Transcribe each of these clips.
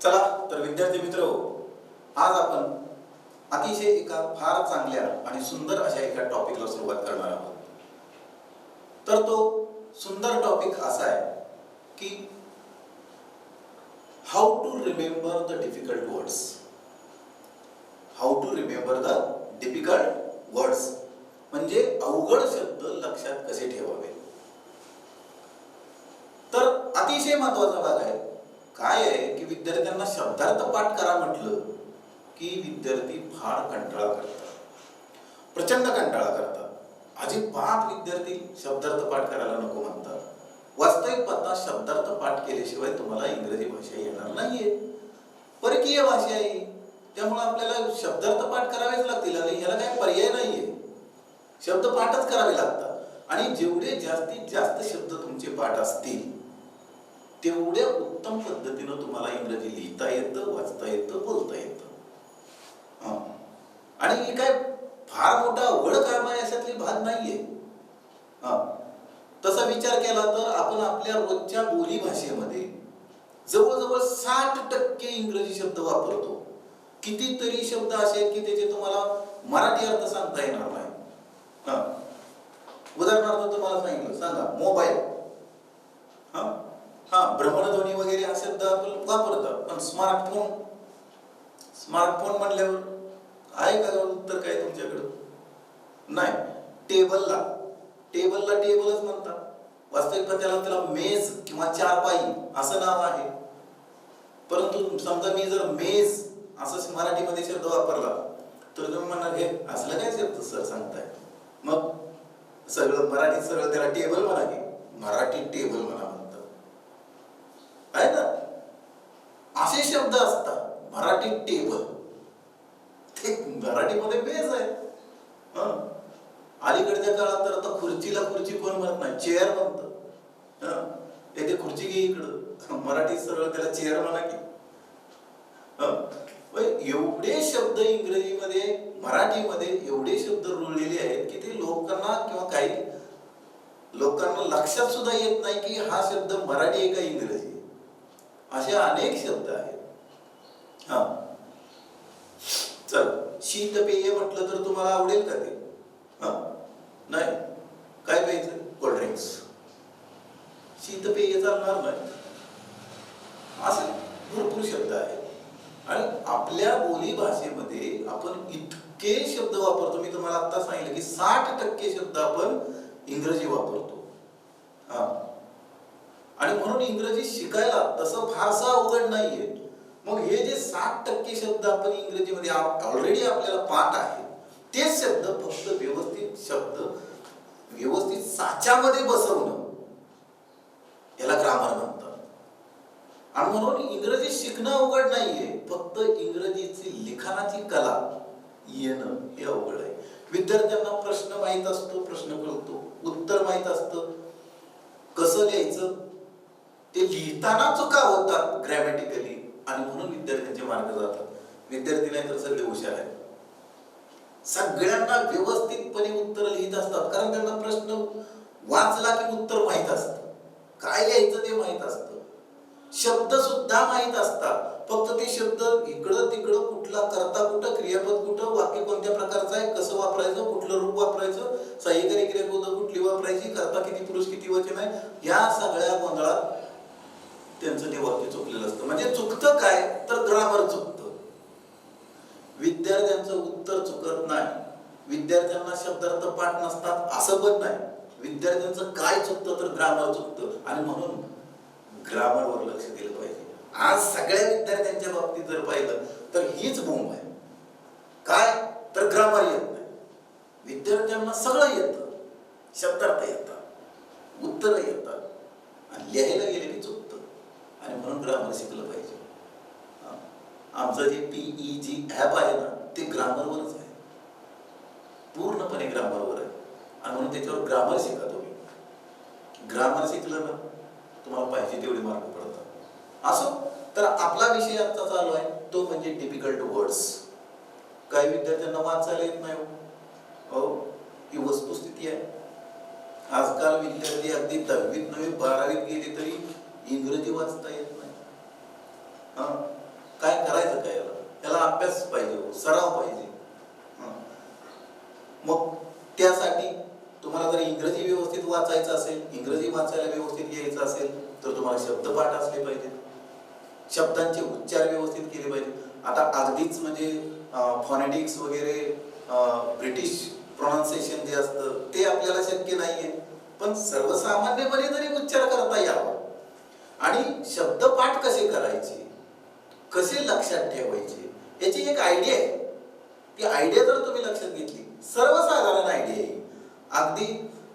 चला तर विद्यार्थी मित्र, आज आपण अतिशय एका फार चांगल्या आणि सुंदर अशा एका टॉपिकला सुरुवात करणार आहोत. तर तो सुंदर टॉपिक असा आहे की how to remember the difficult words. How to remember the difficult words म्हणजे अवघड शब्द लक्षात कसे ठेवावे. तर अतिशय महत्वाचा भाग आहे. काय आहे की विद्यार्थ्यांना शब्दार्थ पाठ करा म्हटलं की विद्यार्थी फार कंटाळा करतात, प्रचंड कंटाळा करतात. अजिबात विद्यार्थी शब्दार्थ पाठ करायला नको म्हणतात. वास्तविक पाहता शब्दार्थ पाठ केल्याशिवाय तुम्हाला इंग्रजी भाषा येणार नाहीये. परकीय भाषा आहे, त्यामुळे आपल्याला शब्दार्थ पाठ करावेच लागतील आणि ह्याला काही पर्याय नाहीये. शब्द पाठच करावे लागतात. आणि जेवढे जास्तीत जास्त शब्द तुमचे पाठ असतील तेवढ्या उत्तम पद्धतीनं तुम्हाला इंग्रजी लिहिता येतं, वाचता येतं, बोलता येतं. आणि हे काय फार मोठा अवघड काम आहे अशातली भाग नाहीये. तसा विचार केला तर आपण आपल्या रोजच्या बोली भाषेमध्ये जवळजवळ 60% इंग्रजी शब्द वापरतो. कितीतरी शब्द असे आहेत की त्याचे तुम्हाला मराठी अर्थ सांगता येणार नाही. उदाहरणार्थ तुम्हाला सांगितलं, सांगा मोबाईल. भ्रमणध्वनी वगैरे हा शब्द आपण वापरतात. पण स्मार्टफोन म्हणल्यावर आहे का उत्तर काय तुमच्याकडं? नाही. टेबलला टेबलच म्हणतात. वास्तविक त्याला मेज किंवा चारपाई असं नाव आहे. परंतु समजा मी जर मेज असं मराठीमध्ये शब्द वापरला तर तुम्ही म्हणणार हे असलं काय शब्द सर सांगताय. मग सगळं मराठीत सगळं त्याला टेबल म्हणा की मराठी टेबल म्हणा म्हणतात, आहे ना. असे शब्द असतात. मराठी टेबल ते मराठीमध्ये मेज आहे. अलीकडच्या काळात तर आता खुर्चीला खुर्ची कोण म्हणत नाही, चेअर म्हणतं. येथे खुर्ची घे इकडं, मराठीत सरळ त्याला चेअर म्हणा की. एवढे शब्द इंग्रजीमध्ये, मराठीमध्ये एवढे शब्द रुळलेले आहेत की ते लोकांना किंवा काही लोकांना लक्षात सुद्धा येत नाही की हा शब्द मराठी आहे का इंग्रजी. असे अनेक शब्द आहेत. चल, शीतपेय म्हटलं तर तुम्हाला आवडेल का ते? नाही. काय प्यायचं? कोल्ड्रिंक्स. शीतपेय चालणार नाही. असे भरपूर शब्द आहेत. आणि आपल्या बोली भाषेमध्ये आपण इतके शब्द वापरतो. मी तुम्हाला आता सांगितलं की 60% शब्द आपण इंग्रजी वापरतो. आणि म्हणून इंग्रजी शिकायला तसं फारसं अवघड नाहीये. मग हे जे 60% शब्द आपण इंग्रजीमध्ये ऑलरेडी आपल्याला पाठ आहे तेच शब्द फक्त व्यवस्थित साच्यामध्ये बसवणं याला ग्रामर म्हणतात. आणि म्हणून इंग्रजी शिकणं अवघड नाहीये, फक्त इंग्रजीची लिखाणाची कला येणं हे अवघड आहे. विद्यार्थ्यांना प्रश्न माहित असतो, प्रश्न कळतो, उत्तर माहित असतं, कसं लिहायचं ते लिहिताना चुका होतात ग्रॅमॅटिकली, आणि म्हणून विद्यार्थ्यांचे मार्क जातात. विद्यार्थी नाही तर सगळे हुशार आहेत. सगळ्यांना व्यवस्थितपणे उत्तर लिहित असतात, कारण त्यांना प्रश्न वाचला की उत्तर माहित असतं, काय लिहायचं ते माहित असतं, शब्द सुद्धा माहित असतात. फक्त ते शब्द इकडं तिकडं कुठला, करता कुठं, क्रियापद कुठं, वाक्य कोणत्या प्रकारचं आहे, कसं वापरायचं, कुठलं रूप वापरायचं, सहाय्यकारी क्रियापद कुठली वापरायची, करता किती पुरुष किती वचन आहे, या सगळ्या गोंधळात त्यांचं ते वाक्य चुकलेलं असतं. म्हणजे चुकतं काय तर ग्रामर चुकतं. विद्यार्थ्यांचं उत्तर चुकत नाही. विद्यार्थ्यांना शब्दार्थ पाठ नसतात असं पण नाही. विद्यार्थ्यांचं काय चुकतं तर ग्रामर चुकतं. आणि म्हणून ग्रामरवर लक्ष दिलं पाहिजे. आज सगळ्या विद्यार्थ्यांच्या बाबतीत जर पाहिलं तर हीच बोंब आहे. काय तर ग्रामर येत नाही. विद्यार्थ्यांना सगळं येतं, शब्दार्थ येतात, उत्तर येतात, आणि लिहायला गेले की चुकतं. आणि म्हणून ग्रामर शिकलं पाहिजे. आमचं जे PEG ॲप आहे ना ते ग्रामरवरच आहे, पूर्णपणे ग्रामरवर आहे. आणि म्हणून त्याच्यावर ग्रामर शिका तुम्ही. ग्रामर शिकलं ना तुम्हाला पाहिजे तेवढे मार्क पडतात. असो, तर आपला विषय आजचा चालू आहे तो म्हणजे डिफिकल्ट वर्ड्स. काही विद्यार्थ्यांना वाचायला येत नाही. हो, ही वस्तुस्थिती आहे. आजकाल विद्यार्थी अगदी 10वीत नव्हे 12वीत गेले तरी इंग्रजी वाचता येत नाही. अभ्यास पाहिजे, सराव पाहिजे. मग त्यासाठी तुम्हाला जर इंग्रजी व्यवस्थित वाचायचं असेल, इंग्रजी वाचायला व्यवस्थित यायचं असेल, तर तुम्हाला शब्दपाठ असले पाहिजेत, शब्दांचे उच्चार व्यवस्थित केले पाहिजे. आता अगदीच म्हणजे फॉनेटिक्स वगैरे ब्रिटिश प्रोनाउन्सिएशन जे असतं ते आपल्याला शक्य नाहीये, पण सर्वसामान्यपणे जरी उच्चार करता यावा आणि शब्दपाठ कसे करायचे, कसे लक्षात ठेवायचे, याची एक आयडिया आहे. ती आयडिया जर तुम्ही लक्षात घेतली, सर्वसाधारण आयडिया आहे, अगदी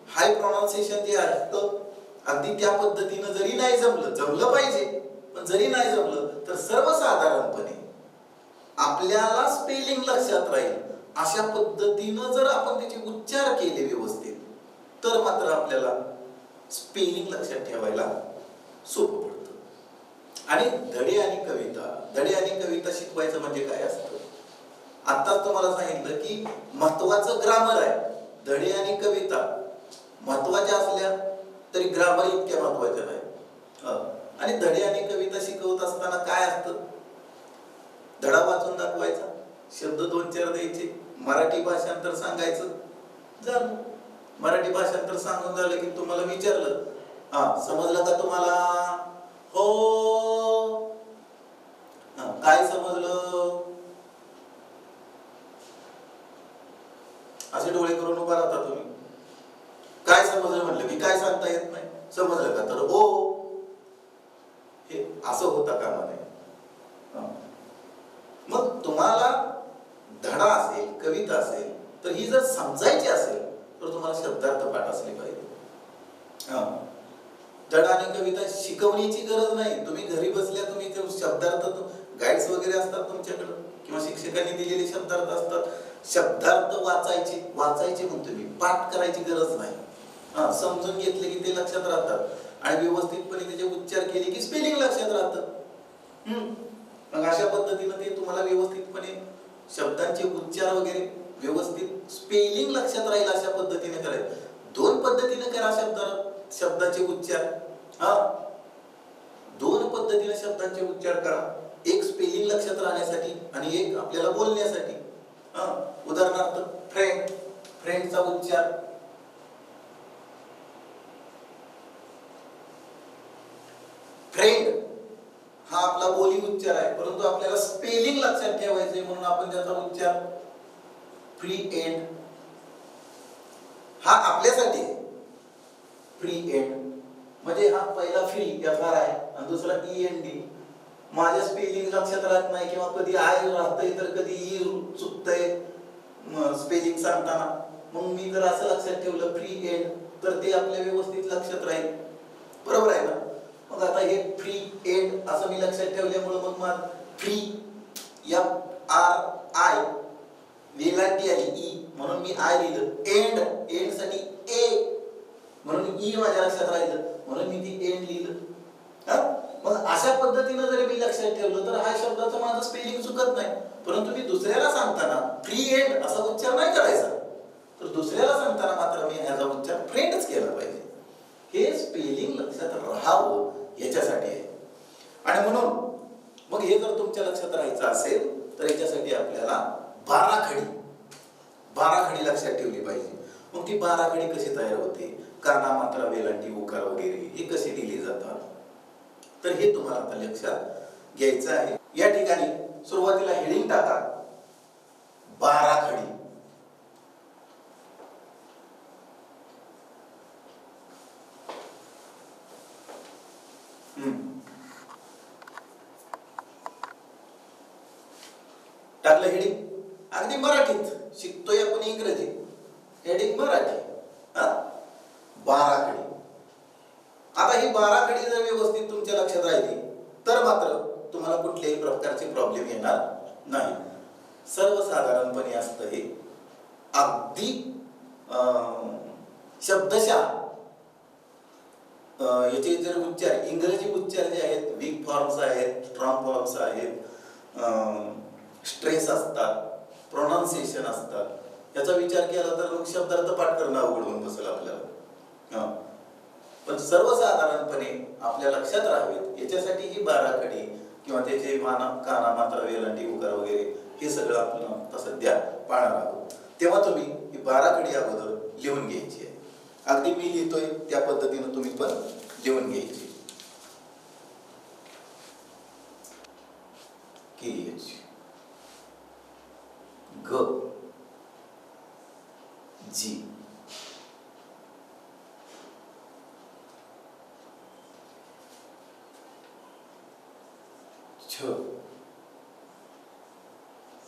हाय प्रोनाउन्सिएशन जे असतं अगदी त्या पद्धतीनं जरी नाही जमलं पाहिजे, पण जरी नाही जमलं तर सर्वसाधारणपणे आपल्याला स्पेलिंग लक्षात राहील अशा पद्धतीनं जर आपण त्याचे उच्चार केले व्यवस्थित, तर मात्र आपल्याला स्पेलिंग लक्षात ठेवायला सोपं पडतं. आणि धडे आणि कविता शिकवायचं म्हणजे काय असतं, आताच तुम्हाला सांगितलं की महत्वाचं ग्रामर आहे. धडे आणि कविता महत्वाच्या असल्या तरी ग्रामर इतक्या महत्वाच्या नाही. आणि धडे आणि कविता शिकवत असताना काय असतं, धडा वाचून दाखवायचा, शब्द 2-4 द्यायचे, मराठी भाषांतर सांगायचं, झालं. मराठी भाषांतर सांगून झालं की तुम्हाला विचारलं, समजलं का तुम्हाला, हो, काय समजलं, असे डोळे करून उभा राहता तुम्ही. काय समजलं म्हटलं की काय सांगता येत नाही, समजलं का तर हो, हे असं होता कामा नये. मग तुम्हाला धडा असेल, कविता असेल, तर ही जर समजायची असेल तर तुम्हाला शब्दार्थ पाठ असले पाहिजे. धडा आणि कविता शिकवण्याची गरज नाही, तुम्ही घरी बसल्या तुम्ही ते शब्दार्थ गाईड्स वगैरे असतात तुमच्याकडे किंवा शिक्षकांनी दिलेले शब्दार्थ असतात, शब्दार्थ वाचायचे म्हणतो मी, पाठ करायची गरज नाही. समजून घेतले की ते लक्षात राहतात आणि व्यवस्थितपणे त्याचे उच्चार केले की स्पेलिंग लक्षात राहतं. मग अशा पद्धतीनं ते तुम्हाला व्यवस्थितपणे शब्दांचे उच्चार वगैरे व्यवस्थित स्पेलिंग लक्षात राहील अशा पद्धतीने करायचं. 2 पद्धतीने करा शब्दाचे उच्चार. 2 पद्धतीने शब्दांचे उच्चार करा, एक स्पेलिंग लक्षात राहण्यासाठी आणि एक आपल्याला बोलण्यासाठी. उदाहरणार्थ फ्रेंडचा उच्चार, फ्रेंड हा आपला बोली उच्चार आहे, परंतु आपल्याला स्पेलिंग लक्षात ठेवायचे म्हणून आपण त्याचा उच्चार फ्री एंड हा आपल्यासाठी आहे. फ्री एंड म्हणजे हा पहिला फ्री FR आहे आणि दुसरा END. माझ्या स्पेलिंग लक्षात राहत नाही किंवा कधी आय राहतंय तर कधी ई चुकतंय स्पेलिंग सांगताना, मग मी जर असं लक्षात ठेवलं फ्री एंड तर ते आपल्या व्यवस्थित लक्षात राहील, बरोबर आहे ना. मग आता हे फ्री एंड असं मी लक्षात ठेवल्यामुळे मग मला फ्री FRI वेलांटी आली ई म्हणून मी आय लिहिलं, एंड साठी ए म्हणून ई माझ्या लक्षात राहिलं म्हणून मी ती एंड लिहिलं. मग अशा पद्धतीने जर मी लक्षात ठेवलं तर हा शब्दाचं माझं स्पेलिंग चुकत नाही. परंतु मी दुसऱ्याला सांगताना फ्री एंड असा उच्चार नाही करायचा, तर दुसऱ्याला सांगताना मात्र मी ह्याचा उच्चार फ्रेंडच केला पाहिजे. हे स्पेलिंग लक्षात राहावं याच्यासाठी आहे. आणि म्हणून मग हे जर तुमच्या लक्षात राहायचं असेल तर याच्यासाठी आपल्याला 12 खडी लक्षात ठेवली पाहिजे. मग ती 12 खडी कशी तयार होते, काना मात्रा वेलांटी उकार वगैरे हे कसे दिले जातात, तर हे तुम्हाला आता लक्षात घ्यायचं आहे. या ठिकाणी सुरुवातीला हेडिंग टाका 12 खडी. टाकलं हेडिंग, अगदी मराठीत शिकतोय आपण इंग्रजी, हेडिंग मराठी. 12 खडी. आता ही 12 खडी जर व्यवस्थित तुमच्या लक्षात राहिली तर मात्र तुम्हाला कुठल्याही प्रकारचे प्रॉब्लेम येणार नाही. सर्वसाधारणपणे असतं हे, अगदी शब्दशः याचे जर उच्चार इंग्रजी उच्चार जे आहेत, वीक फॉर्म्स आहेत, स्ट्रॉंग फॉर्म्स आहेत, स्ट्रेस असतात, प्रोनाउन्सिएशन असतात, याचा विचार केला तर मग शब्दार्थ पाठ करणं अवघड होऊन बसेल आपल्याला. पण सर्वसाधारणपणे आपल्या लक्षात राहावेत याच्यासाठी ही 12 खडी किंवा त्याचे माना काना मात्रा वेलांटी उकार वगैरे हे सगळं आपण आता सध्या पाहणार आहोत. तेव्हा तुम्ही ही 12 कडी अगोदर लिहून घ्यायची आहे. अगदी मी लिहितोय त्या पद्धतीनं तुम्ही पण लिहून घ्यायची. KH ग जी छ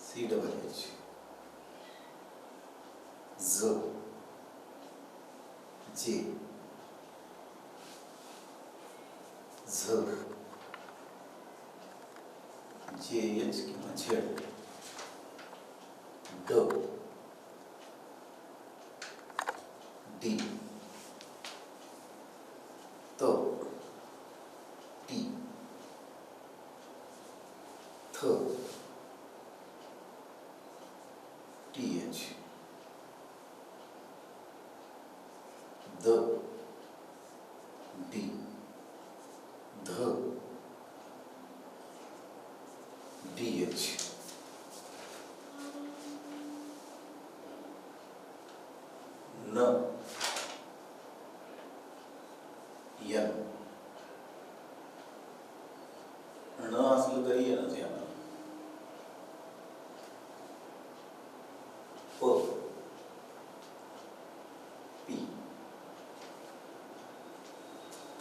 CH ज जे झ JH किंवा झेड ड डी त टी थ TH द डी ध DH न यन न असलं तरी येणंच येणार. प पी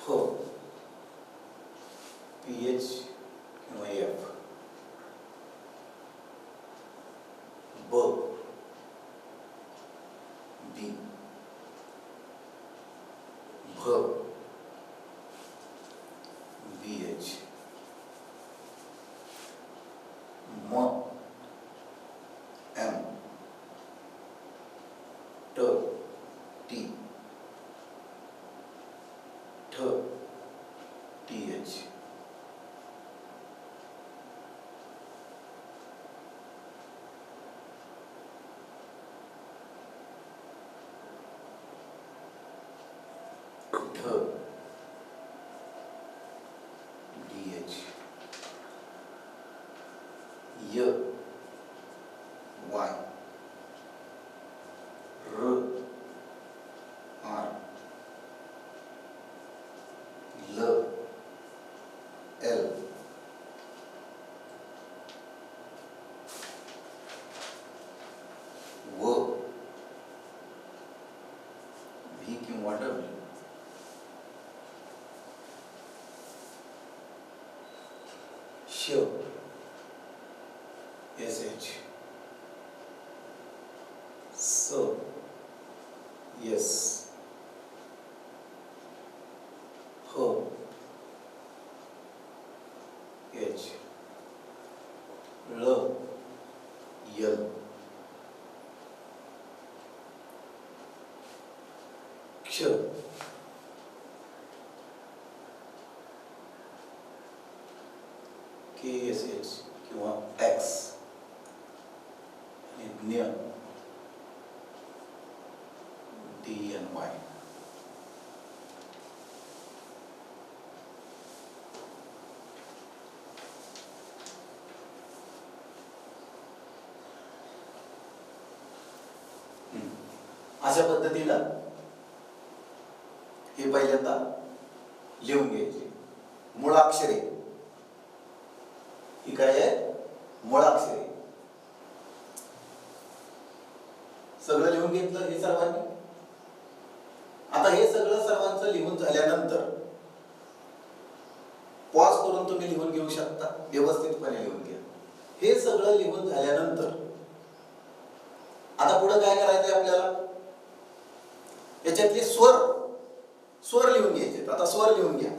फ PH किंवा F ब बी भ BH म M ट टी ठ TH ढ DH य Y R R L L व V किंवा W श SH स S ह H ल यल क्ष KSH किंवा X आणि ज्ञ DNY. अशा पद्धतीनं हे पहिल्यांदा लिहून घ्यायचे. मुळाक्षरे ही काय आहे? मुळाक्षरे. सगळं लिहून घेतलं हे सर्वांनी. आता हे सगळं सर्वांचं लिहून झाल्यानंतर पॉज करून तुम्ही लिहून घेऊ शकता. व्यवस्थितपणे लिहून घ्या. हे सगळं लिहून झाल्यानंतर आता पुढे काय करायचंय आपल्याला? याच्यातले स्वर लिहून घ्यायचे. आता स्वर लिहून घ्या.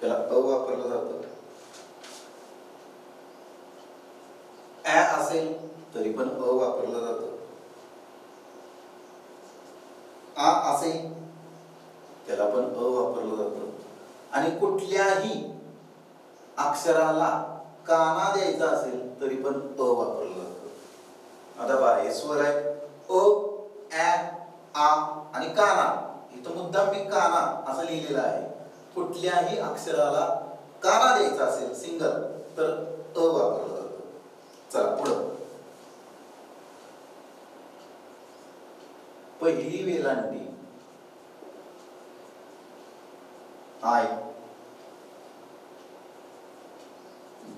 त्याला अ वापरलं जातं. ॲ असेल तरी पण अ वापरलं जातं. आ असेल त्याला पण अ वापरलं जातं. आणि कुठल्याही अक्षराला काना द्यायचा असेल तरी पण अ वापरलं जातं. आता पहा हे स्वर आहे अ, आ आणि काना. इथं मुद्दाम मी काना असं लिहिलेलं आहे. कुठल्याही अक्षराला काना द्यायचा असेल सिंगल तर अ वापरलं जातं. चला पुढं. पहिली वेलांटी आय,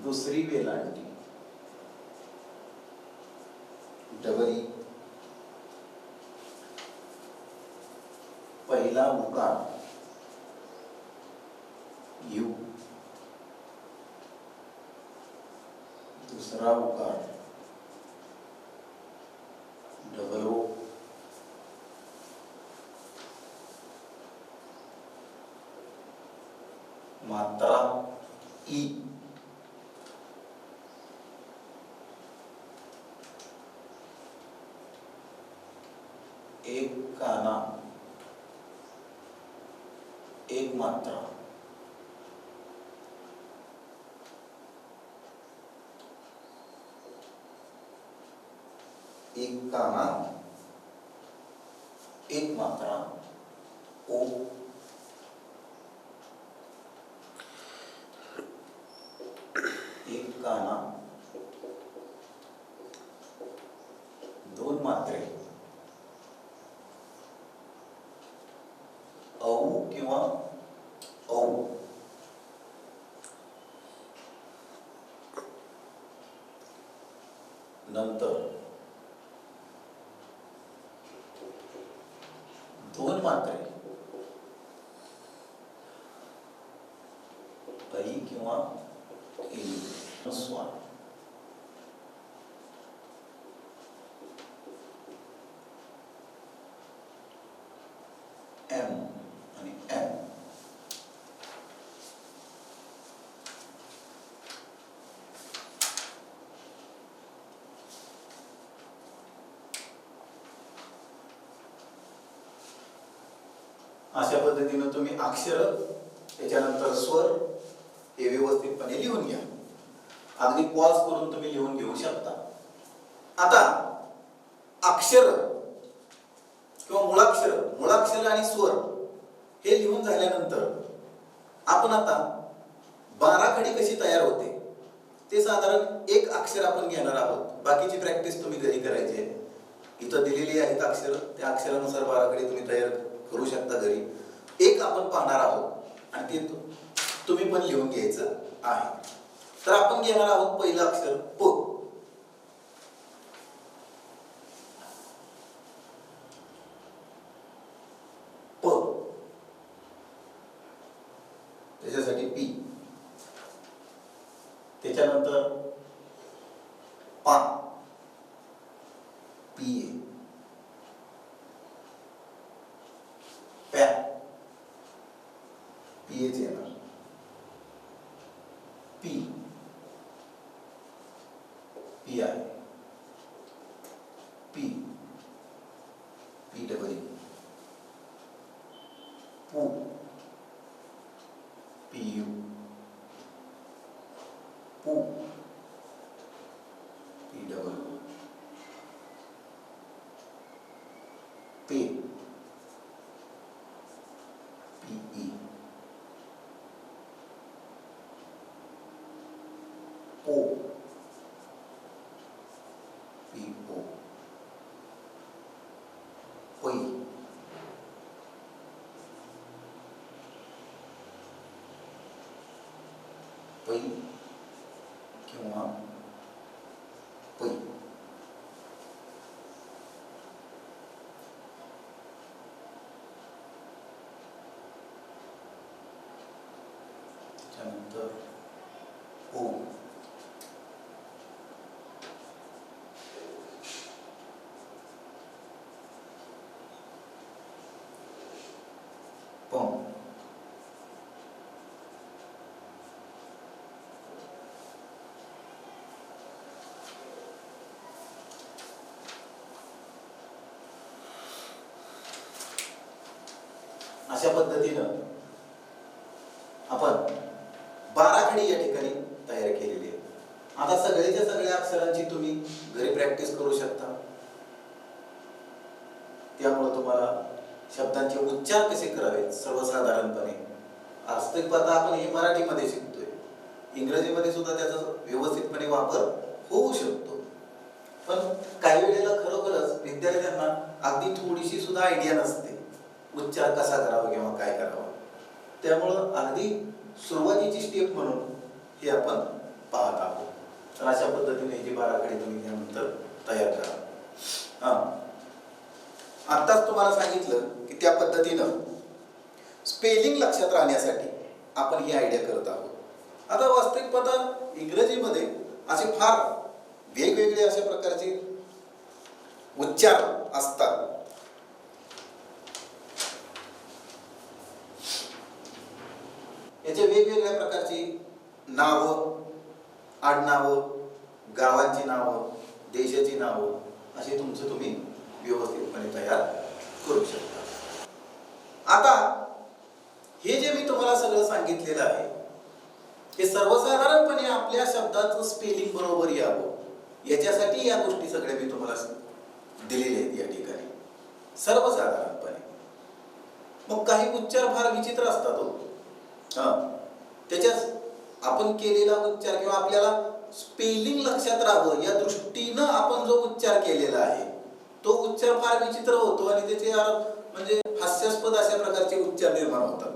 दुसरी वेलांटी डबल ई, पहिला उकार यू, दुसरा उकार डबल ओ, मात्रा ई, एक काना एक मात्रा, एक काना एक मात्रा ओ, एक काना दोन मात्रे औ किंवा औ, नंतर दोन मात्रे ऐ किंवा ई, स्वर एम आणि एम. अशा पद्धतीने तुम्ही अक्षर त्याच्यानंतर स्वर हे व्यवस्थितपणे लिहून घ्या. अगदी पॉज करून तुम्ही लिहून घेऊ शकता. आता अक्षर किंवा मुळाक्षर आणि स्वर हे लिहून झाल्यानंतर आपण आता बाराखडी कशी तयार होते ते साधारण एक अक्षर आपण घेणार आहोत. बाकीची प्रॅक्टिस तुम्ही घरी करायची आहे. इथं दिलेली आहेत अक्षर, त्या अक्षरानुसार बाराखडी तुम्ही तयार करू शकता घरी. एक आपण पाहणार आहोत आणि ते तुम्ही पण लिहून घ्यायचं आहे. तर आपण घेणार आहोत पहिलं अक्षर प. प त्याच्यासाठी पी, त्याच्यानंतर पा, पी ए, प्या, पी एच येणार, P, P I, P, P double E, पू, पी यू, पू, पी डबल ओ, पे, पी ई, ओ, पी ओ, पै, पै किंवा पै. त्यानंतर ओ, पं, अशा पद्धतीनं आपण बाराखडी या ठिकाणी आता सगळ्याच्या सगळ्या अक्षरांची तुम्ही घरी प्रॅक्टिस करू शकता. त्यामुळे तुम्हाला शब्दांचे उच्चार कसे करावेत सर्वसाधारणपणे. वास्तविकता आपण हे मराठीमध्ये शिकतोय, इंग्रजीमध्ये सुद्धा त्याचा व्यवस्थितपणे वापर होऊ शकतो. पण काही वेळेला खरोखरच विद्यार्थ्यांना अगदी थोडीशी सुद्धा आयडिया नसते उच्चार कसा करावा किंवा काय करावा. त्यामुळं अगदी सुरुवातीची स्टेप म्हणून हे आपण पाहत आहोत. तर अशा पद्धतीने जी बाराखडी तुम्ही त्यानंतर तयार करा. आत्ताच तुम्हाला सांगितलं की त्या पद्धतीनं स्पेलिंग लक्षात राहण्यासाठी आपण ही आयडिया करत आहोत. आता वास्तविक पाहता इंग्रजीमध्ये असे फार वेगवेगळे अशा प्रकारचे उच्चार असतात. याचे वेगवेगळ्या प्रकारची नावं, आडनावं, गावांची नावं, देशाची नावं असे तुमचं तुम्ही व्यवस्थितपणे तयार करू शकता. आता हे जे मी तुम्हाला सगळं सांगितलेलं आहे हे सर्वसाधारणपणे आपल्या शब्दाचं स्पेलिंग बरोबर यावं याच्यासाठी या गोष्टी सगळ्या मी तुम्हाला दिलेल्या आहेत या ठिकाणी सर्वसाधारणपणे. मग काही उच्चार फार विचित्र असतात हो. त्याच्यात आपण केलेला उच्चार किंवा आपल्याला स्पेलिंग लक्षात राहावं या दृष्टीनं आपण जो उच्चार केलेला आहे तो उच्चार फार विचित्र होतो आणि त्याचे म्हणजे हास्यास्पद अशा प्रकारचे उच्चार निर्माण होतात.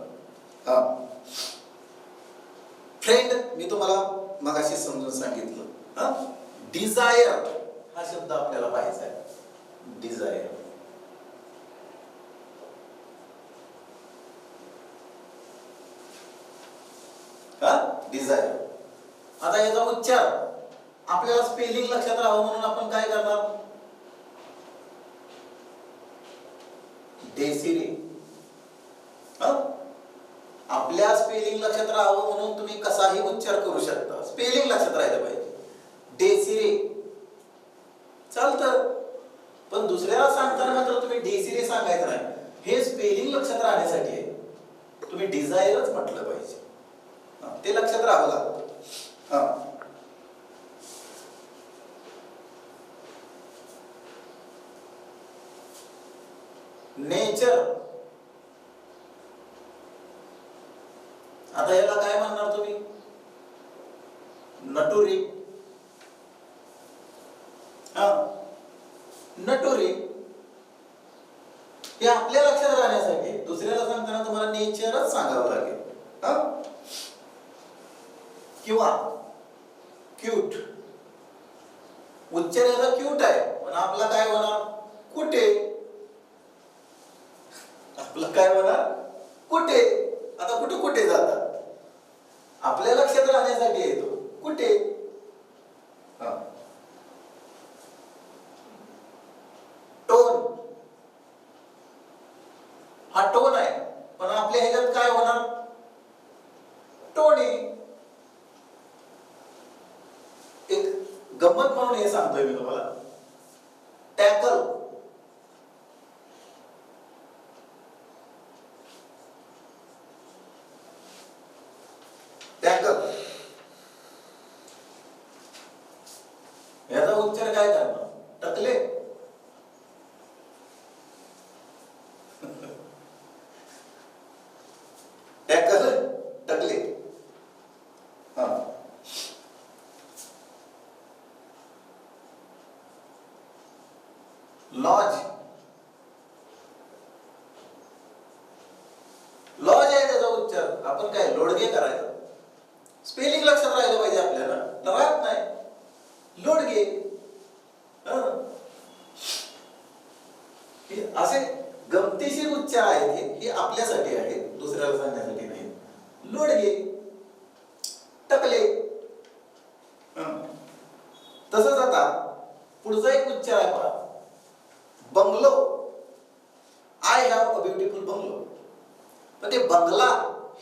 फ्रेंड मी तुम्हाला मगाशी समजून सांगितलं. डिझायर हा शब्द आपल्याला पाहायचा आहे. Desire desire. आता याचा उच्चार आपल्याला स्पेलिंग लक्षात राहावं म्हणून आपण काय करणार? डेसिरे. आपल्या स्पेलिंग लक्षात राहावं म्हणून तुम्ही कसाही उच्चार करू शकता, स्पेलिंग लक्षात राहायला पाहिजे. डेसिरे चालतं, पण दुसऱ्याला सांगताना मात्र तुम्ही डेसिरे सांगायचं नाही. हे स्पेलिंग लक्षात राहण्यासाठी आहे. तुम्ही डिझायरच म्हटलं पाहिजे, ते लक्षात राहावं लागतं. नेचर. आता याला काय म्हणणार तुम्ही? नटुरी. नटुरी हे आपल्या लक्षात राहण्यासाठी, दुसऱ्याला सांगताना तुम्हाला नेचरच सांगावं लागेल. किंवा क्यूट. उच्चार याचा क्यूट आहे पण आपला काय होणार? कुठे. आपलं काय होणार? कुठे. आता कुठे कुठे जातात आपल्या लक्षात राहण्यासाठी येतो कुठे. टोन. हा टोन आहे पण आपल्या ह्याच्यात काय होणार? टोनी. एक गंमत म्हणून हे सांगतोय मी तुम्हाला. टॅकल. टॅकल याचा उच्चार काय करणार? Tackle. Tackle tackle. Lodge. Lodge आहे त्याचा उच्चार आपण काय लोडगे करायचं. स्पेलिंग लक्षात राहिलं पाहिजे आपल्याला, राहत नाही. लोडगे. असे गमतीशीर उच्चार आहेत हे आपल्यासाठी आहेत, दुसऱ्याला सांगण्यासाठी नाही. लोडगे, टकले. तसंच आता पुढचा एक उच्चार आहे पहा, bungalow. I have a beautiful bungalow. पण ते बंगला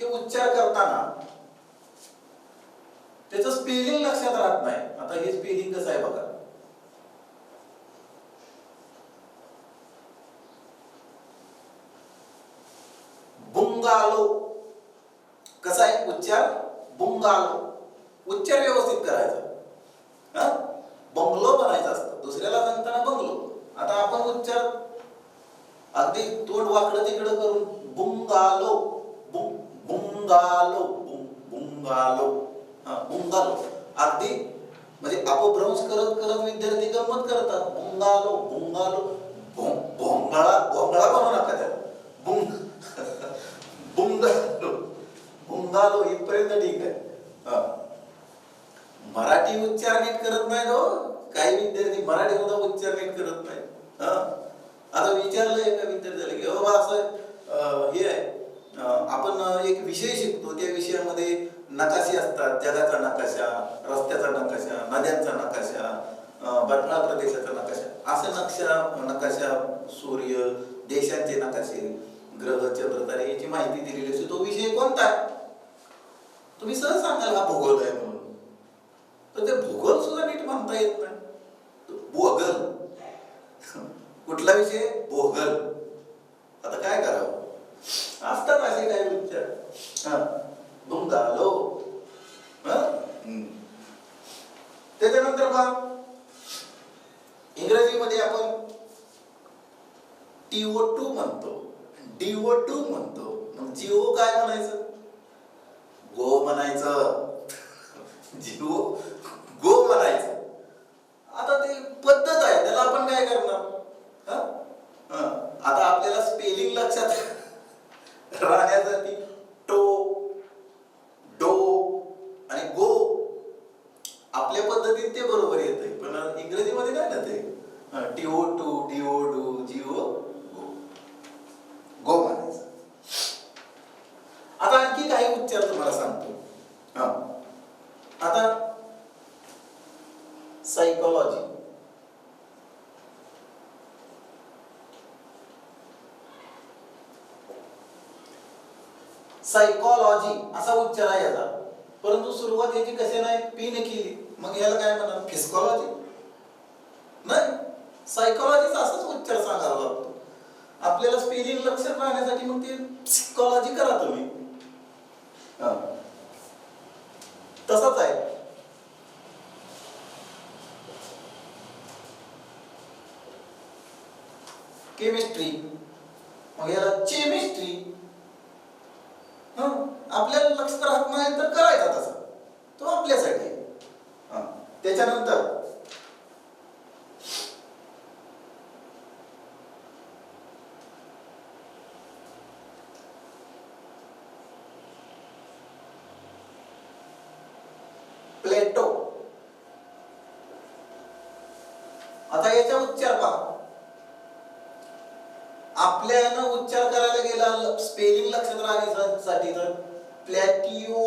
हे उच्चार करताना त्याचं स्पेलिंग लक्षात राहत नाही. आता हे स्पेलिंग कसं आहे बघा. बुंगालो. कसा आहे उच्चार? बुंगालो. उच्चार व्यवस्थित करायचा. बुंगालो. अगदी म्हणजे अपभ्रंश करत करत विद्यार्थी गंमत करतात. बुंगालो बुंगालो भोंगळा भोंगळा म्हणू नका त्याला. बुंगालो बुंगालो इथपर्यंत ठीक आहे. मराठी उच्चार नीट करत नाही हो काही विद्यार्थी. मराठी सुद्धा उच्चार नीट करत नाही. आता विचारलं एका विद्यार्थ्याला की बाबा असं हे आहे, आपण एक विषय शिकतो, त्या विषयामध्ये नकाशे असतात, जगाचा नकाशा, रस्त्याचा नकाशा, नद्यांचा नकाशा, बर्फाळ प्रदेशाचा नकाशा, असं नकाशा सूर्य, देशांचे नकाशे, ग्रह, चंद्र, तारे याची माहिती दिलेली असते. तो विषय कोणता आहे? तुम्ही सहज सांगाल हा भूगोल आहे म्हणून. तर ते भूगोल सुद्धा नीट म्हणता येत नाही. भूगोल कुठला विषय? भूगोल. आता काय करावं? असतात असे काही उच्चार. बुंगालो. त्याच्यानंतर पहा इंग्रजीमध्ये आपण TO2 म्हणतो, DO2 म्हणतो. मग GO काय म्हणायचं? गो म्हणायचं. जीव गो म्हणायचं. आता ते पद्धत आहे, त्याला आपण काय करणार? आता आपल्याला स्पेलिंग लक्षात राहण्यासाठी टो, डो आणि गो आपल्या पद्धतीत ते बरोबर येतंय, पण इंग्रजीमध्ये काय ना ते TO2, DO2, GO, गो. गो म्हणायचं. आता आणखी काही उच्चार तुम्हाला सांगतो. आता सायकोलॉजी. सायकोलॉजी असा उच्चार आहे याचा, परंतु सुरुवात याची कसे नाही पी ने केली. मग याला काय म्हणणार? फिजिकॉलॉजी नाही, सायकोलॉजीचा असाच उच्चार सांगावा लागतो आपल्याला स्पेलिंग लक्षात राहण्यासाठी. मग ते सायकोलॉजी करा तुम्ही. तसंच आहे केमिस्ट्री. मग याला केमिस्ट्री. आपल्याला लक्षात राहत नाही तर करायचा तसा, तो आपल्यासाठी. त्याच्यानंतर प्लेटो. आता याचा उच्चार पहा. आपल्याला उच्चार करायला गेला स्पेलिंग लक्षात राहण्यासाठी तर प्लॅटिओ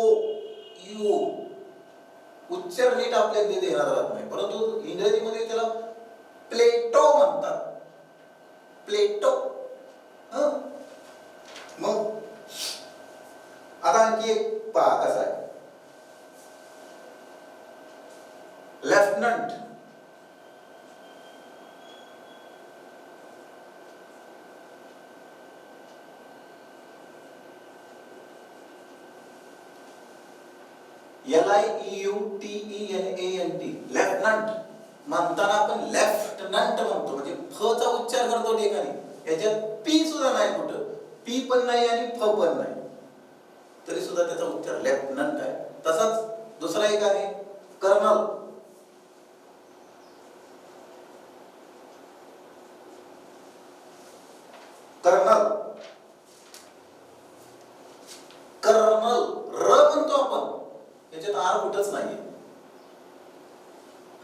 यू उच्चार नीट आपल्या देणार राहत नाही, परंतु इंग्रजीमध्ये त्याला प्लेटो म्हणतात. प्लेटो. मग आता आणखी एक पहा कसा आहे. लेफ्टनंट. LIEUTENANT. लेफ्टनंट म्हणताना आपण लेफ्टनंट म्हणतो, म्हणजे फ चा उच्चार करतो ठिकाणी. याच्यात पी सुद्धा नाही, कुठं पी पण नाही आणि फ पण नाही, तरी सुद्धा त्याचा उच्चार लेफ्टनंट आहे. तसाच दुसरा एक आहे कर्नल. कर्नल. कर्नल र म्हणतो आपण, याच्यात आर कुठंच नाहीये.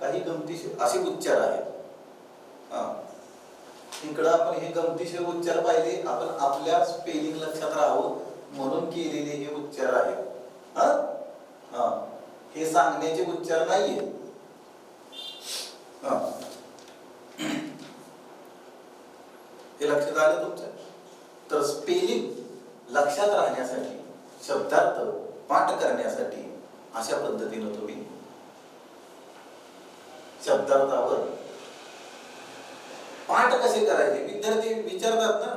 काही गमतीशीर असे उच्चार आहेत. इकडं आपण हे गमतीशीर उच्चार पाहिले, आपण आपल्या स्पेलिंग लक्षात राहावं म्हणून केलेले हे उच्चार आहेत. हे सांगण्याचे उच्चार नाहीये. हे लक्षात आलं तुमच्या? तर स्पेलिंग लक्षात राहण्यासाठी, शब्दार्थ पाठ करण्यासाठी अशा पद्धतीने तुम्ही शब्दार्थावर पाठ कसे करायचे. विद्यार्थी विचारतात ना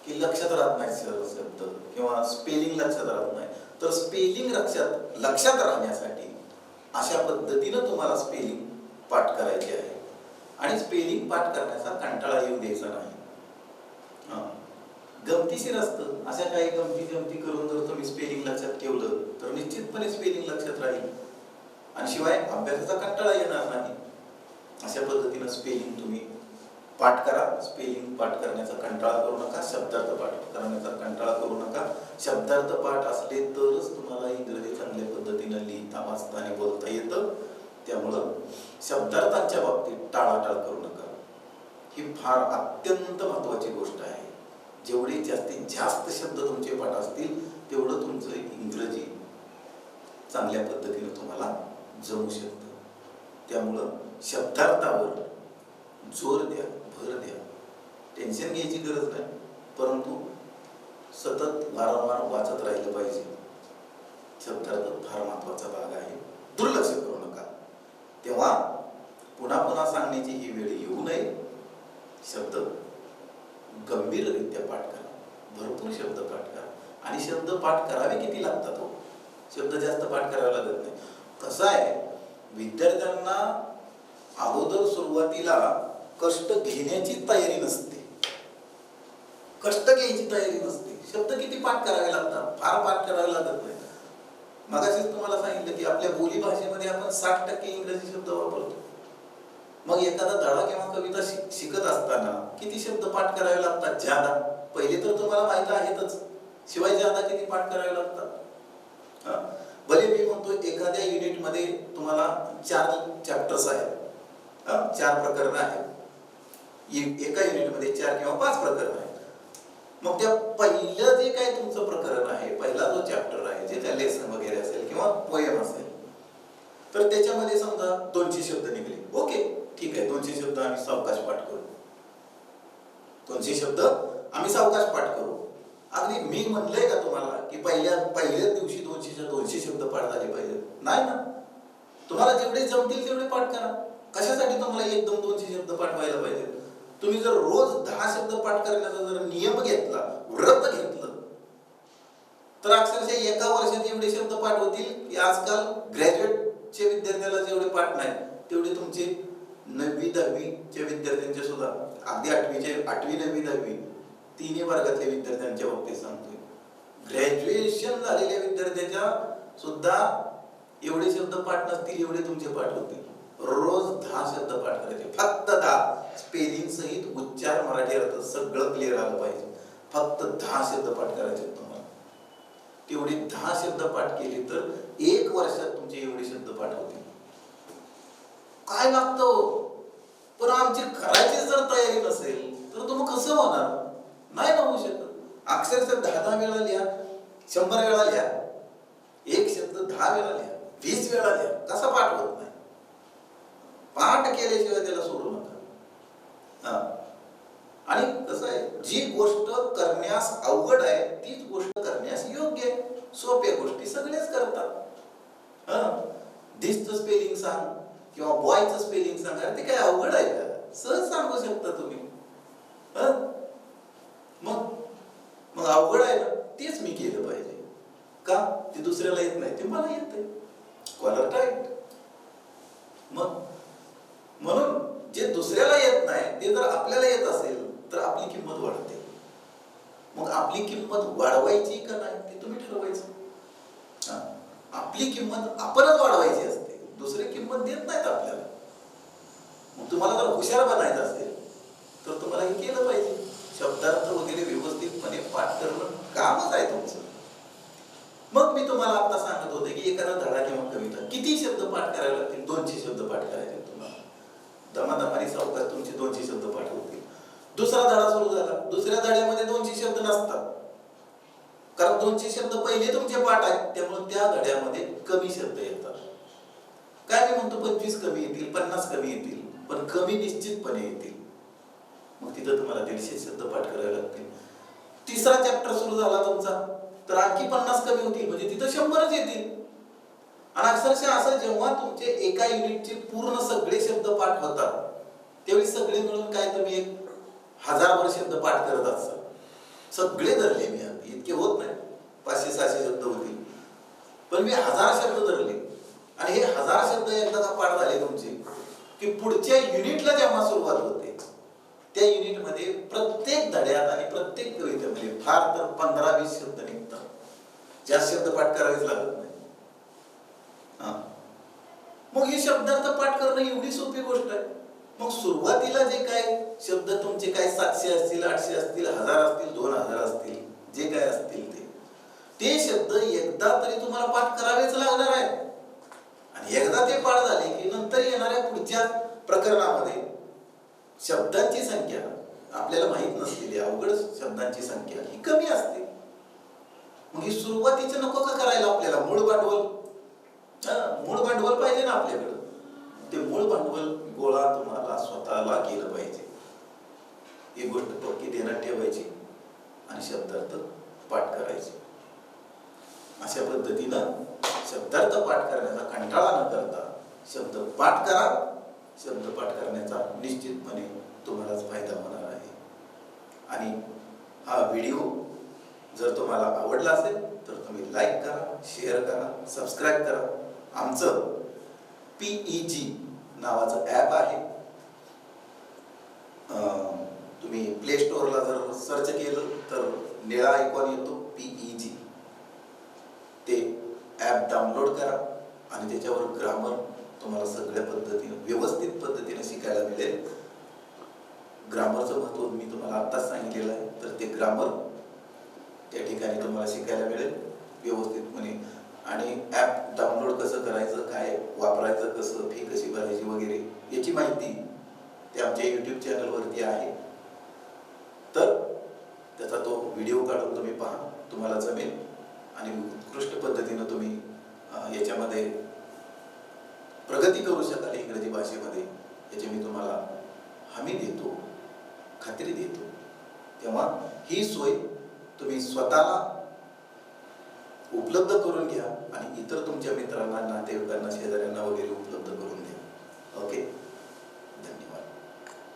की लक्षात राहत नाही शब्द किंवा स्पेलिंग लक्षात राहत नाही, तर स्पेलिंग लक्षात राहण्यासाठी अशा पद्धतीने तुम्हाला स्पेलिंग पाठ करायचे आहे. आणि स्पेलिंग पाठ करण्याचा कंटाळा येऊ द्यायचा नाही. गमतीशीर असतं. अशा काही गमती करून जर तुम्ही स्पेलिंग लक्षात ठेवलं तर निश्चितपणे स्पेलिंग लक्षात राहील. आणि शिवाय अभ्यासाचा कंटाळा येणार नाही. अशा पद्धतीनं स्पेलिंग तुम्ही पाठ करा. स्पेलिंग पाठ करण्याचा कंटाळा करू नका. शब्दार्थ पाठ करण्याचा कंटाळा करू नका. शब्दार्थ पाठ असले तरच तुम्हाला इंग्रजी चांगल्या पद्धतीनं लिहिता वाचता आणि बोलता येतं. त्यामुळं शब्दार्थांच्या बाबतीत टाळाटाळ करू नका. ही फार अत्यंत महत्वाची गोष्ट आहे. जेवढे जास्तीत जास्त शब्द तुमचे पाठ असतील तेवढं तुमचं इंग्रजी चांगल्या पद्धतीने तुम्हाला जमू शकतं. त्यामुळं शब्दार्थावर जोर द्या, भर द्या. टेन्शन घ्यायची गरज नाही, परंतु सतत वारंवार वाचत राहिलं पाहिजे. शब्दार्थ फार महत्वाचा भाग आहे. दुर्लक्ष करू नका. तेव्हा पुन्हा पुन्हा सांगण्याची ही वेळ येऊ नये. शब्द गंभीररित्या पाठ करा. भरपूर शब्द पाठ करा. आणि शब्द पाठ करावे किती लागतात हो? शब्द जास्त पाठ करावे लागत नाही. कसं आहे, विद्यार्थ्यांना अगोदर सुरुवातीला कष्ट घेण्याची तयारी नसते. कष्ट घ्यायची तयारी नसते. शब्द किती पाठ करावे लागतात? फार पाठ करावे लागत नाही. मगाशीच तुम्हाला सांगितलं की आपल्या बोली भाषेमध्ये आपण 60% इंग्रजी शब्द वापरतो. मग एखादा धडा किंवा कविता शिकत असताना किती शब्द पाठ करावे लागतात? ज्यादा. पहिले तर तुम्हाला माहिती आहेतच. शिवाय ज्यादा किती पाठ करावे लागतात? भले मी म्हणतो एखाद्या युनिटमध्ये तुम्हाला 4 चॅप्टर्स आहेत, 4 प्रकरण आहेत. एका युनिटमध्ये 4 किंवा 5 प्रकरण आहेत. मग त्या पहिलं जे काही तुमचं प्रकरण आहे, पहिला जो चॅप्टर आहे, जे त्या लेसन वगैरे असेल किंवा पोएम असेल, तर त्याच्यामध्ये समजा 200 शब्द निघले. ओके, ठीक आहे, 200 शब्द आम्ही सावकाश पाठ करू. 200 शब्द आम्ही सावकाश पाठ करू. अगदी मी म्हणलंय का तुम्हाला की पहिल्याच दिवशी 200 शब्द पाठ झाले पाहिजे? नाही ना. तुम्हाला जेवढे जमतील तेवढे पाठ करा. कशासाठी तुम्हाला एकदम 200 शब्द पाठ व्हायला पाहिजे? तुम्ही जर रोज 10 शब्द पाठ करण्याचा जर नियम घेतला, व्रत घेतलं, तर अक्षरशः एका वर्षात एवढे शब्द पाठ होतील की आजकाल ग्रॅज्युएटचे विद्यार्थ्याला जेवढे पाठ नाही तेवढे तुमचे 9वी 10वीच्या विद्यार्थ्यांचे सुद्धा, अगदी 8वी 9वी 10वी तिन्ही वर्गातल्या विद्यार्थ्यांच्या बाबतीत सांगतोय, ग्रॅज्युएशन झालेल्या विद्यार्थ्याच्या सुद्धा एवढे शब्द पाठ नसतील एवढे तुमचे पाठ होतील. रोज 10 शब्द पाठ करायचे, फक्त 10. स्पेलिंग सहित उच्चार, मराठी अर्थ सगळं क्लिअर आलं पाहिजे. फक्त 10 शब्द पाठ करायचे तुम्हाला. तेवढे 10 शब्द पाठ केले तर 1 वर्षात तुमचे एवढे शब्द पाठ होतील. काय लागतं? पण आमची करायची जर तयारी नसेल तर तुम्ही कसं होणार? नाही ना होऊ शकत. अक्षरशः 10 वेळा लिहा, 100 वेळा लिहा. एक शब्द 10 वेळा लिहा, 20 वेळा लिहा. कसा पाठ होत नाही? पाठ केल्याशिवाय त्याला सोडू नका. आणि कसं आहे, जी गोष्ट करण्यास अवघड आहे तीच गोष्ट करण्यास योग्य आहे. सोप्या गोष्टी सगळेच करतात. दिसचं स्पेलिंग सांग किंवा बॉयचं स्पेलिंग सांगा, ते काय अवघड आहे का? सहज सांगू शकता तुम्ही. मग अवघड आहे ना, तेच मी केलं पाहिजे का? ते दुसऱ्याला येत नाही, ते मला येत आहे. Collar tight. मग म्हणून जे दुसऱ्याला येत नाही ते जर आपल्याला येत असेल तर आपली किंमत वाढते. मग आपली किंमत वाढवायची का नाही ते तुम्ही ठरवायचं. आपली किंमत आपणच वाढवायची असते. दुसरे किंमत देत नाहीत आपल्याला. मग तुम्हाला जर हुशार बनायचं असेल तर तुम्हाला हे केलं पाहिजे. शब्दार्थ वगैरे व्यवस्थितपणे पाठ करणं कामच आहे तुमचं. मग मी तुम्हाला आता सांगत होते की एखादा धडा किंवा कविता किती शब्द पाठ करावे लागतील? 200 शब्द पाठ करायचे तुम्हाला. दमादमाने सावकाश तुमचे 200 शब्द पाठ होतील. दुसरा धडा सुरू झाला. दुसऱ्या धड्यामध्ये 200 शब्द नसतात, कारण 200 शब्द पहिले तुमचे पाठ आहेत. त्यामुळे त्या धड्यामध्ये कमी शब्द येतात. काय मी म्हणतो, 25 कमी येतील, 50 कमी येतील, पण कमी निश्चितपणे येतील. मग तिथं तुम्हाला 150 शब्द पाठ करावे लागतील. तिसरा चॅप्टर सुरू झाला तुमचा, तर आणखी 50 कमी होतील, म्हणजे तिथं 100च येतील. आणि अक्षरशः असं जेव्हा तुमचे एका युनिटचे पूर्ण सगळे शब्द पाठ होतात त्यावेळी सगळे मिळून काय तुम्ही 1000 शब्द पाठ करत असाल. सगळे धरले मी, इतके होत नाही, 500-600 शब्द होतील, पण मी 1000 शब्द धरले. आणि हे 1000 शब्द एकदा का पाठ झाले तुमचे की पुढच्या युनिटला जेव्हा सुरुवात होते त्या युनिटमध्ये प्रत्येक धड्यात आणि प्रत्येक कवितेमध्ये फार तर 15-20 शब्द निघतात. जास्त शब्द पाठ करावेच लागत नाही. मग हे शब्दार्थ पाठ करणं एवढी सोपी गोष्ट आहे. मग सुरुवातीला जे काय शब्द तुमचे काय 700 असतील, 800 असतील, 1000 असतील, 2000 असतील, जे काय असतील ते शब्द एकदा तरी तुम्हाला पाठ करावेच लागणार आहे. आणि एकदा ते पाठ झाले की नंतर येणाऱ्या पुढच्या प्रकरणामध्ये शब्दांची संख्या आपल्याला माहित नसलेली अवघड शब्दांची संख्या ही कमी असते. मग ही सुरुवातीचं नको का करायला आपल्याला? मूळ भांडवल पाहिजे ना आपल्याकडं. ते मूळ भांडवल गोळा तुम्हाला स्वतःला केलं पाहिजे. ही गोष्ट पक्की ध्यानात ठेवायची आणि शब्दार्थ पाठ करायचे. अशा पद्धतीनं शब्दार्थ पाठ करण्याचा कंटाळा न करता शब्द पाठ करा. शब्द पाठ करण्याचा निश्चितपणे तुम्हालाच फायदा होणार आहे. आणि हा व्हिडिओ जर तुम्हाला आवडला असेल तर तुम्ही लाईक करा, शेअर करा, सबस्क्राईब करा. आमचं PEG नावाचं ॲप आहे. तुम्ही प्ले स्टोअरला जर सर्च केलं तर निळा आयकॉन येतो PEG. ते ॲप डाउनलोड करा आणि त्याच्यावर ग्रामर तुम्हाला सगळ्या पद्धतीने व्यवस्थित पद्धतीने शिकायला मिळेल. ग्रामरचं महत्त्व मी तुम्हाला आत्ताच सांगितलेलं आहे. तर ते ग्रामर त्या ठिकाणी तुम्हाला शिकायला मिळेल व्यवस्थितपणे. आणि ॲप डाउनलोड कसं करायचं, काय वापरायचं, कसं फी कशी भरायची वगैरे याची माहिती ते आमच्या YouTube चॅनलवरती आहे. तर त्याचा तो व्हिडिओ काढून तुम्ही पहा, तुम्हाला जमेल आणि उत्कृष्ट पद्धतीनं तुम्ही याच्यामध्ये प्रगती करू शकाल इंग्रजी भाषेमध्ये. याची मी तुम्हाला हमी देतो, खात्री देतो. तेव्हा ही सोय तुम्ही स्वतःला उपलब्ध करून घ्या आणि इतर तुमच्या मित्रांना, नातेवाईकांना